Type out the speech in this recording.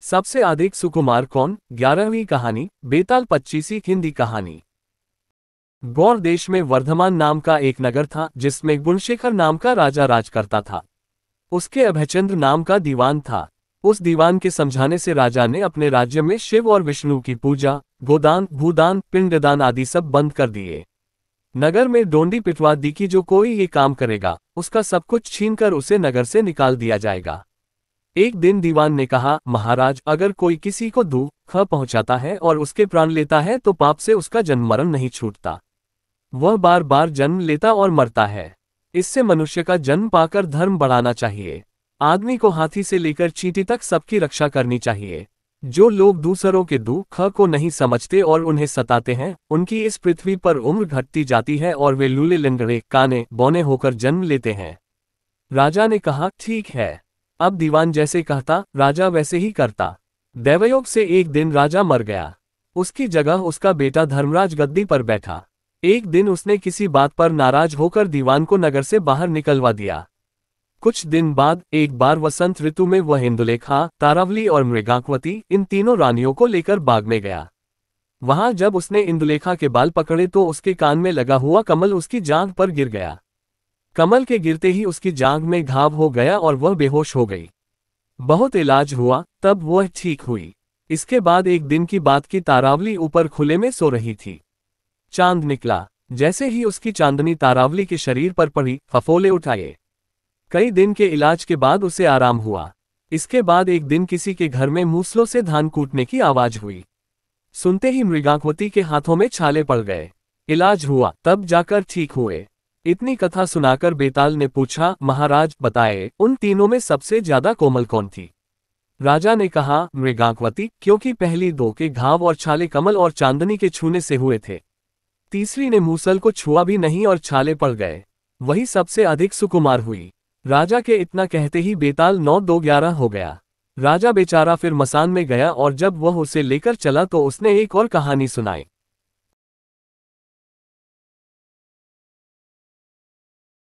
सबसे अधिक सुकुमार कौन? 11वीं कहानी। बेताल 25वीं हिंदी कहानी। गौड़ देश में वर्धमान नाम का एक नगर था जिसमें गुणशेखर नाम का राजा राज करता था। उसके अभयचंद्र नाम का दीवान था। उस दीवान के समझाने से राजा ने अपने राज्य में शिव और विष्णु की पूजा, गोदान, भूदान, पिंडदान आदि सब बंद कर दिए। नगर में डोंडी पिटवा दी कि जो कोई ये काम करेगा उसका सब कुछ छीनकर उसे नगर से निकाल दिया जाएगा। एक दिन दीवान ने कहा, महाराज, अगर कोई किसी को दुख पहुंचाता है और उसके प्राण लेता है तो पाप से उसका जन्म मरण नहीं छूटता। वह बार बार जन्म लेता और मरता है। इससे मनुष्य का जन्म पाकर धर्म बढ़ाना चाहिए। आदमी को हाथी से लेकर चींटी तक सबकी रक्षा करनी चाहिए। जो लोग दूसरों के दुख को नहीं समझते और उन्हें सताते हैं, उनकी इस पृथ्वी पर उम्र घटती जाती है और वे लूले, लंगड़े, काने, बौने होकर जन्म लेते हैं। राजा ने कहा, ठीक है। अब दीवान जैसे कहता, राजा वैसे ही करता। दैवयोग से एक दिन राजा मर गया। उसकी जगह उसका बेटा धर्मराज गद्दी पर बैठा। एक दिन उसने किसी बात पर नाराज होकर दीवान को नगर से बाहर निकलवा दिया। कुछ दिन बाद एक बार वसंत ऋतु में वह इंदुलेखा, तारावली और मृगांकवती, इन तीनों रानियों को लेकर बाग में गया। वहां जब उसने इंदुलेखा के बाल पकड़े तो उसके कान में लगा हुआ कमल उसकी जांघ पर गिर गया। कमल के गिरते ही उसकी जांघ में घाव हो गया और वह बेहोश हो गई। बहुत इलाज हुआ तब वह ठीक हुई। इसके बाद एक दिन की बात की, तारावली ऊपर खुले में सो रही थी। चांद निकला। जैसे ही उसकी चांदनी तारावली के शरीर पर पड़ी, फफोले उठाए। कई दिन के इलाज के बाद उसे आराम हुआ। इसके बाद एक दिन किसी के घर में मूसलों से धान कूटने की आवाज हुई। सुनते ही मृगांकवती के हाथों में छाले पड़ गए। इलाज हुआ तब जाकर ठीक हुए। इतनी कथा सुनाकर बेताल ने पूछा, महाराज बताए, उन तीनों में सबसे ज्यादा कोमल कौन थी? राजा ने कहा, मृगांकवती, क्योंकि पहली दो के घाव और छाले कमल और चांदनी के छूने से हुए थे। तीसरी ने मूसल को छुआ भी नहीं और छाले पड़ गए, वही सबसे अधिक सुकुमार हुई। राजा के इतना कहते ही बेताल 9-2-11 हो गया। राजा बेचारा फिर मसान में गया और जब वह उसे लेकर चला तो उसने एक और कहानी सुनाई।